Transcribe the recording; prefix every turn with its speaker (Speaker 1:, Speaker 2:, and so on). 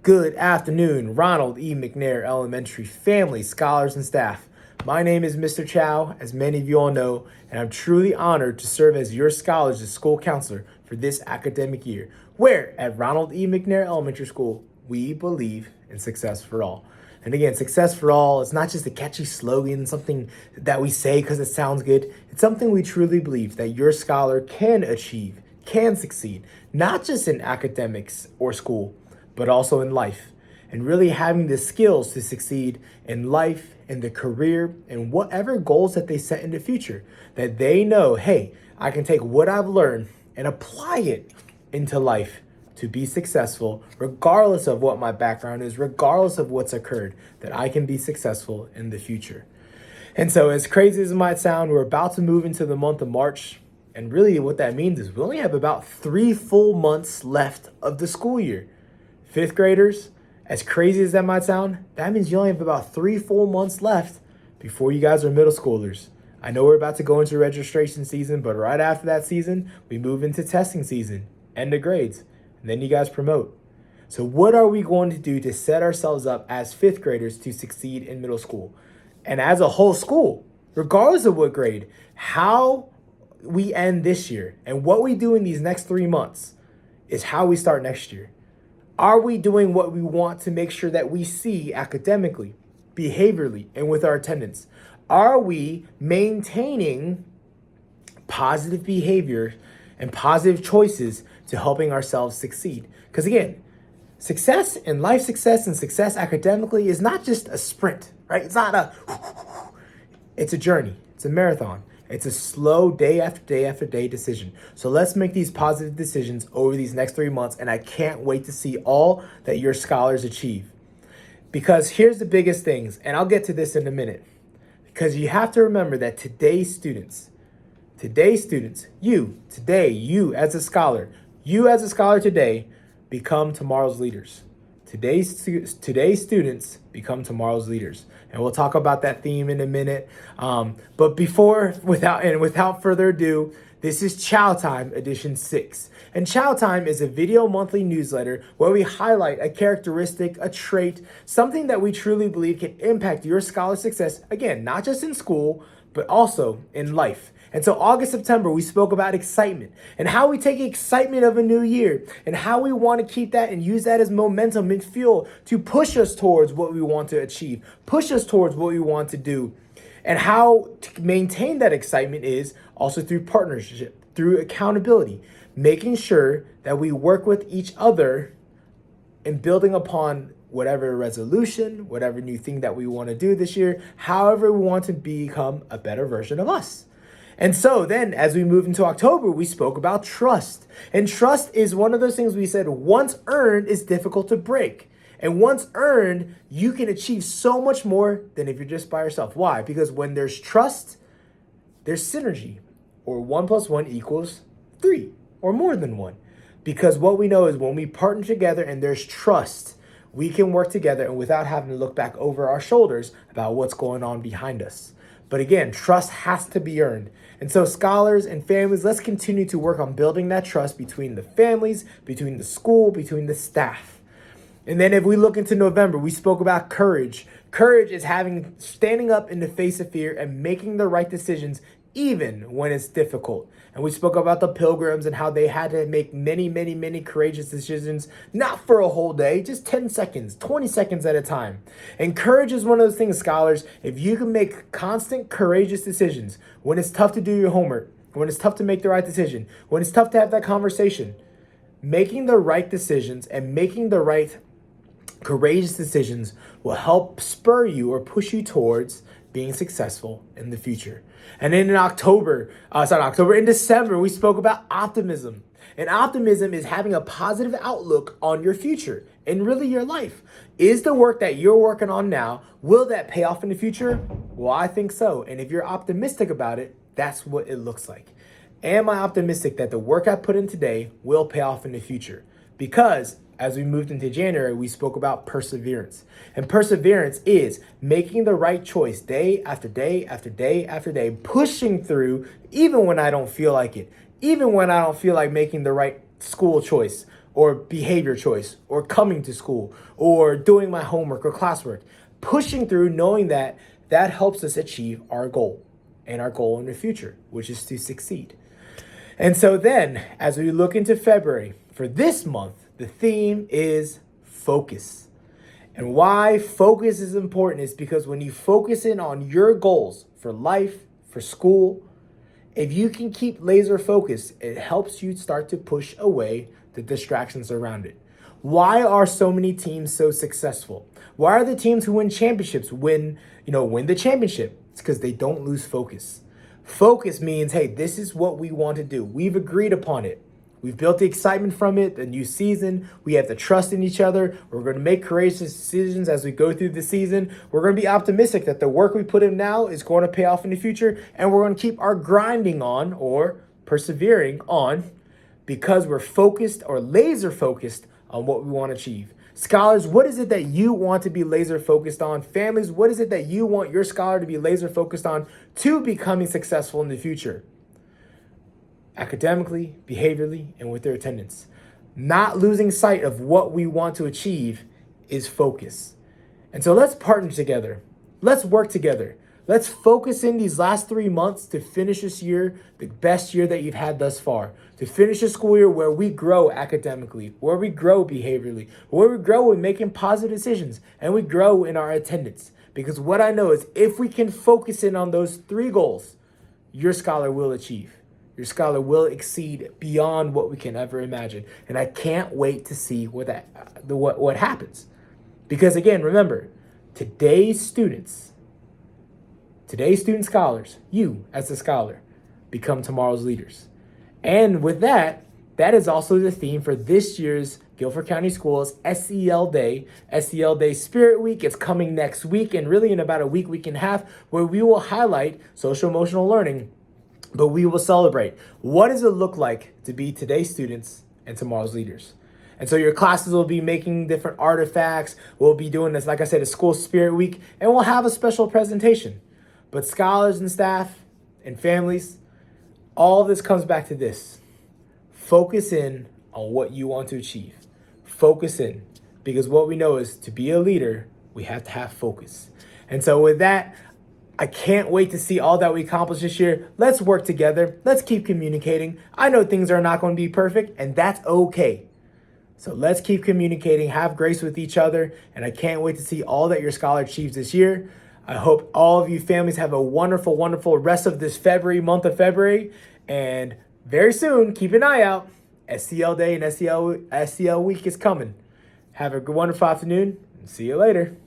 Speaker 1: Good afternoon, Ronald E. McNair Elementary family, scholars, and staff. My name is Mr. Chow, as many of you all know, and I'm truly honored to serve as your scholars and school counselor for this academic year, where at Ronald E. McNair Elementary School, we believe in success for all. And again, success for all is not just a catchy slogan, something that we say because it sounds good. It's something we truly believe that your scholar can achieve, can succeed, not just in academics or school, but also in life, and really having the skills to succeed in life, in the career, and whatever goals that they set in the future, that they know, hey, I can take what I've learned and apply it into life to be successful, regardless of what my background is, regardless of what's occurred, that I can be successful in the future. And so as crazy as it might sound, we're about to move into the month of March. And really what that means is we only have about 3 full months left of the school year. Fifth graders, as crazy as that might sound, that means you only have about 3 full months left before you guys are middle schoolers. I know we're about to go into registration season, but right after that season, we move into testing season, end of grades, and then you guys promote. So what are we going to do to set ourselves up as fifth graders to succeed in middle school? And as a whole school, regardless of what grade, how we end this year and what we do in these next 3 months is how we start next year. Are we doing what we want to make sure that we see academically, behaviorally, and with our attendance? Are we maintaining positive behavior and positive choices to helping ourselves succeed? Because again, success and life success and success academically is not just a sprint, right? It's a journey. It's a marathon. It's a slow day after day after day decision. So let's make these positive decisions over these next 3 months. And I can't wait to see all that your scholars achieve. Because here's the biggest things, and I'll get to this in a minute. Because you have to remember that today's students, you as a scholar today become tomorrow's leaders. Today's students become tomorrow's leaders. And we'll talk about that theme in a minute. But without further ado, this is Chow-Time Edition 6. And Chow-Time is a video monthly newsletter where we highlight a characteristic, a trait, something that we truly believe can impact your scholar success, again, not just in school, but also in life. And so August, September, we spoke about excitement and how we take excitement of a new year and how we want to keep that and use that as momentum and fuel to push us towards what we want to achieve, push us towards what we want to do. And how to maintain that excitement is also through partnership, through accountability, making sure that we work with each other and building upon whatever resolution, whatever new thing that we want to do this year, however we want to become a better version of us. And so then as we move into October, we spoke about trust. And trust is one of those things we said once earned is difficult to break. And once earned, you can achieve so much more than if you're just by yourself. Why? Because when there's trust, there's synergy, or 1 + 1 = 3 or more than 1. Because what we know is when we partner together and there's trust, we can work together and without having to look back over our shoulders about what's going on behind us. But again, trust has to be earned. And so scholars and families, let's continue to work on building that trust between the families, between the school, between the staff. And then if we look into November, we spoke about courage. Courage is standing up in the face of fear and making the right decisions even when it's difficult. And we spoke about the Pilgrims and how they had to make many, many, many courageous decisions, not for a whole day, just 10 seconds, 20 seconds at a time. And courage is one of those things, scholars, if you can make constant courageous decisions when it's tough to do your homework, when it's tough to make the right decision, when it's tough to have that conversation, making the right decisions and making the right courageous decisions will help spur you or push you towards being successful in the future. And then in December, we spoke about optimism. And optimism is having a positive outlook on your future and really your life. Is the work that you're working on now, will that pay off in the future? Well, I think so. And if you're optimistic about it, that's what it looks like. Am I optimistic that the work I put in today will pay off in the future? Because as we moved into January, we spoke about perseverance. And perseverance is making the right choice day after day after day after day, pushing through even when I don't feel like it, even when I don't feel like making the right school choice or behavior choice, or coming to school, or doing my homework or classwork. Pushing through, knowing that that helps us achieve our goal and our goal in the future, which is to succeed. And so then, as we look into February, for this month, the theme is focus. And why focus is important is because when you focus in on your goals for life, for school, if you can keep laser focused, it helps you start to push away the distractions around it. Why are so many teams so successful? Why are the teams who win championships win the championship? It's because they don't lose focus. Focus means, hey, this is what we want to do. We've agreed upon it. We've built the excitement from it, the new season. We have the trust in each other. We're going to make courageous decisions as we go through the season. We're going to be optimistic that the work we put in now is going to pay off in the future. And we're going to keep our grinding on or persevering on because we're focused or laser focused on what we want to achieve. Scholars, what is it that you want to be laser focused on? Families, what is it that you want your scholar to be laser focused on to becoming successful in the future? Academically, behaviorally, and with their attendance. Not losing sight of what we want to achieve is focus. And so let's partner together. Let's work together. Let's focus in these last 3 months to finish this year the best year that you've had thus far. To finish a school year where we grow academically, where we grow behaviorally, where we grow in making positive decisions, and we grow in our attendance. Because what I know is if we can focus in on those 3 goals, your scholar will achieve. Your scholar will exceed beyond what we can ever imagine. And I can't wait to see what happens. Because again, remember, today's student scholars, you as a scholar, become tomorrow's leaders. And with that is also the theme for this year's Guilford County Schools SEL Day. SEL Day Spirit Week. It's coming next week and really in about a week and a half where we will highlight social emotional learning. But we will celebrate. What does it look like to be today's students and tomorrow's leaders? And so your classes will be making different artifacts. We'll be doing this, like I said, a school spirit week, and we'll have a special presentation. But scholars and staff and families, all this comes back to this. Focus in on what you want to achieve. Focus in. Because what we know is to be a leader, we have to have focus. And so with that, I can't wait to see all that we accomplish this year. Let's work together. Let's keep communicating. I know things are not going to be perfect, and that's okay. So let's keep communicating, have grace with each other, and I can't wait to see all that your scholar achieves this year. I hope all of you families have a wonderful, wonderful rest of this month of February, and very soon, keep an eye out. SEL Day and SEL Week is coming. Have a wonderful afternoon, and see you later.